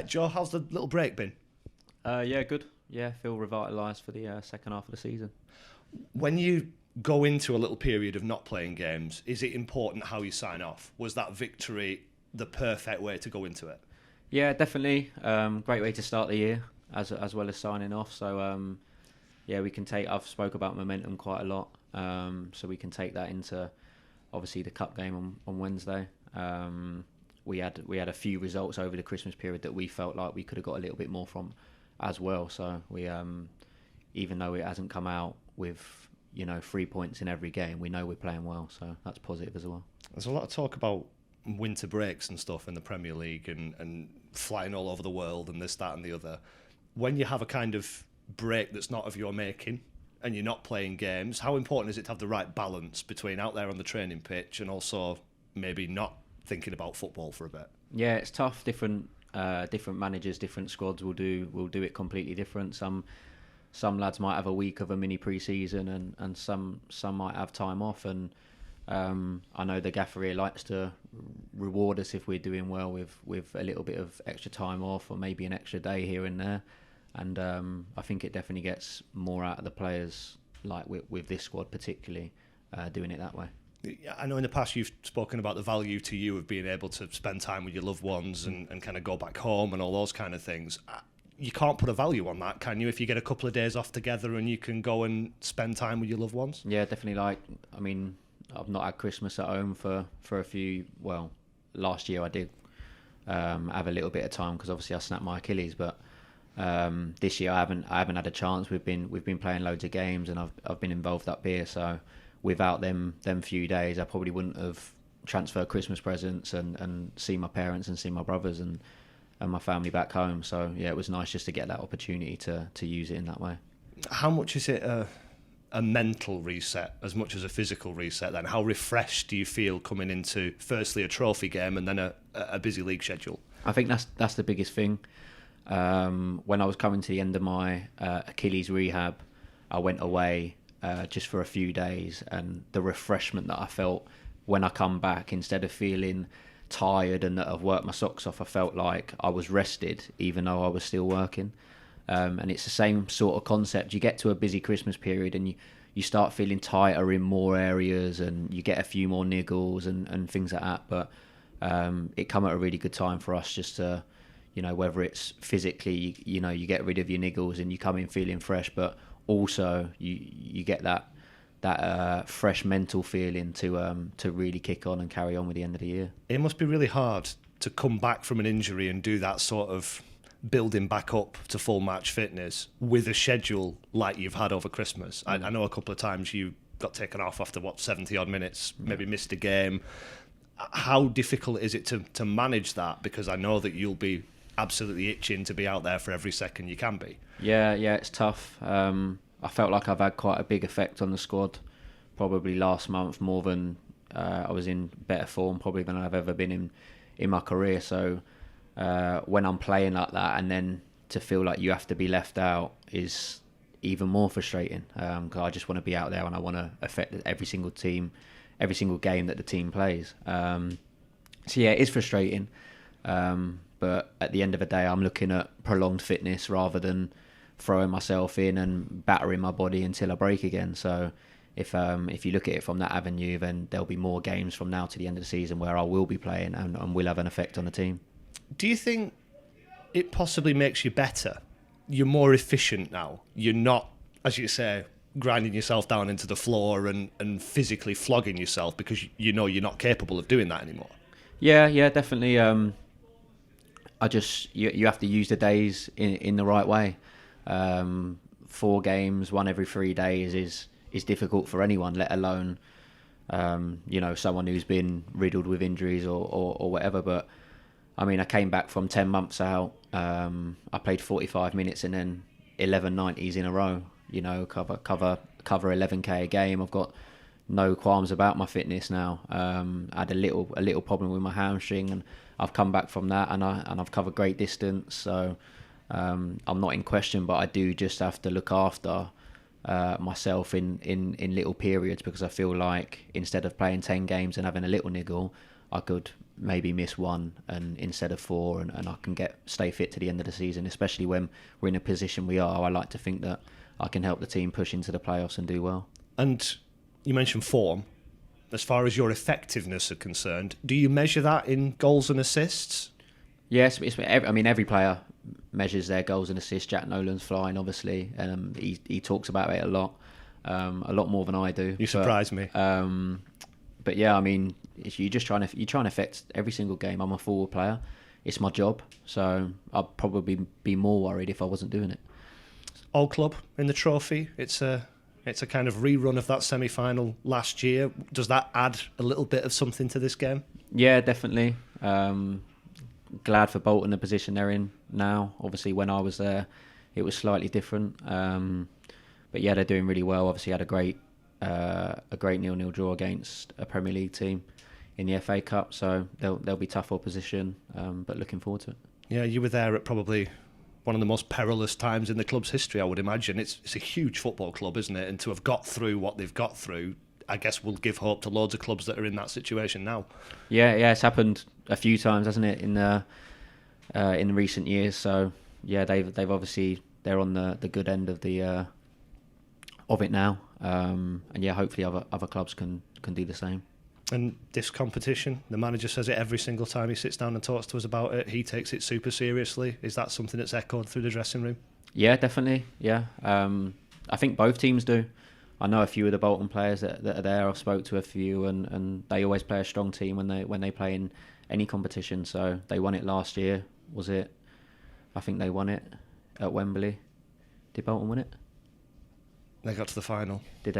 Joe, how's the little break been? Yeah, good. Yeah, feel revitalised for the second half of the season. When you go into a little period of not playing games, is it important how you sign off? Was that victory the perfect way to go into it? Yeah, definitely. Great way to start the year, as well as signing off. So yeah, we can take. I've spoke about momentum quite a lot, so we can take that into obviously the cup game on Wednesday. We had a few results over the Christmas period that we felt like we could have got a little bit more from as well. So we, even though it hasn't come out with 3 points in every game, we know we're playing well. So that's positive as well. There's a lot of talk about winter breaks and stuff in the Premier League and flying all over the world and this, that and the other. When you have a kind of break that's not of your making and you're not playing games, how important is it to have the right balance between out there on the training pitch and also maybe not thinking about football for a bit? Yeah, it's tough. Different managers, different squads will do it completely different. Some lads might have a week of a mini pre-season and some might have time off, and I know the gaffer here likes to reward us if we're doing well with a little bit of extra time off or maybe an extra day here and there, and I think it definitely gets more out of the players, like with this squad particularly, doing it that way. I know in the past you've spoken about the value to you of being able to spend time with your loved ones and kind of go back home and all those kind of things. You can't put a value on that, can you, if you get a couple of days off together and you can go and spend time with your loved ones? Yeah, definitely. I've not had Christmas at home for a few... Well, last year I did have a little bit of time because obviously I snapped my Achilles, but this year I haven't had a chance. We've been playing loads of games and I've been involved up here, so without them few days, I probably wouldn't have transferred Christmas presents and see my parents and see my brothers and my family back home. So yeah, it was nice just to get that opportunity to use it in that way. How much is it a mental reset as much as a physical reset then? How refreshed do you feel coming into firstly a trophy game and then a busy league schedule? I think that's the biggest thing. When I was coming to the end of my Achilles rehab, I went away just for a few days, and the refreshment that I felt when I come back, instead of feeling tired and that I've worked my socks off, I felt like I was rested even though I was still working. And it's the same sort of concept. You get to a busy Christmas period and you start feeling tighter in more areas and you get a few more niggles and things like that, but it come at a really good time for us just to, whether it's physically, you get rid of your niggles and you come in feeling fresh, but also you get that fresh mental feeling to really kick on and carry on with the end of the year. It must be really hard to come back from an injury and do that sort of building back up to full match fitness with a schedule like you've had over Christmas. I know a couple of times you got taken off after 70 odd minutes, maybe missed a game. How difficult is it to manage that? Because I know that you'll be absolutely itching to be out there for every second you can be. Yeah, it's tough. I felt like I've had quite a big effect on the squad probably last month, more than I was in better form probably than I've ever been in my career. So when I'm playing like that and then to feel like you have to be left out is even more frustrating, because I just want to be out there and I want to affect every single team, every single game that the team plays. So yeah, it is frustrating, but at the end of the day I'm looking at prolonged fitness rather than throwing myself in and battering my body until I break again. So if you look at it from that avenue, then there'll be more games from now to the end of the season where I will be playing and will have an effect on the team. Do you think it possibly makes you better? You're more efficient now. You're not, as you say, grinding yourself down into the floor and physically flogging yourself because you know you're not capable of doing that anymore. Yeah, definitely. You have to use the days in the right way. 4 games, 1 every 3 days is difficult for anyone, let alone someone who's been riddled with injuries or whatever. But I mean, I came back from 10 months out. I played 45 minutes and then 11 90s in a row. Cover 11k a game. I've got no qualms about my fitness now. I had a little problem with my hamstring, and I've come back from that, and I've covered great distance. So I'm not in question, but I do just have to look after myself in little periods, because I feel like instead of playing 10 games and having a little niggle, I could maybe miss one and instead of four, and I can stay fit to the end of the season, especially when we're in a position we are. I like to think that I can help the team push into the playoffs and do well. And you mentioned form. As far as your effectiveness are concerned, do you measure that in goals and assists? Yes, every player measures their goals and assists. Jack Nolan's flying, obviously. He talks about it a lot more than I do. You surprise me. But yeah, I mean, you're trying to affect every single game. I'm a forward player. It's my job, so I'd probably be more worried if I wasn't doing it. Old club in the trophy. It's a kind of rerun of that semi-final last year. Does that add a little bit of something to this game? Yeah, definitely. Glad for Bolton the position they're in now. Obviously, when I was there, it was slightly different. But yeah, they're doing really well. Obviously, had a great 0-0 draw against a Premier League team in the FA Cup, so they'll be tough opposition. But looking forward to it. Yeah, you were there at probably one of the most perilous times in the club's history, I would imagine. It's a huge football club, isn't it? And to have got through what they've got through, I guess will give hope to loads of clubs that are in that situation now. Yeah, it's happened a few times, hasn't it, in recent years. So yeah, they've obviously, they're on the good end of it now. And yeah, hopefully other clubs can do the same. And this competition, the manager says it every single time he sits down and talks to us about it. He takes it super seriously. Is that something that's echoed through the dressing room? Yeah, definitely. Yeah, I think both teams do. I know a few of the Bolton players that are there. I've spoke to a few, and they always play a strong team when they play in any competition. So they won it last year. Was it? I think they won it at Wembley. Did Bolton win it? They got to the final. Did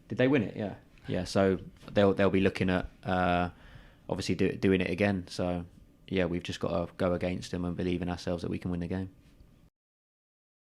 they win it? Yeah. Yeah, so they'll be looking at obviously doing it again. So yeah, we've just got to go against them and believe in ourselves that we can win the game.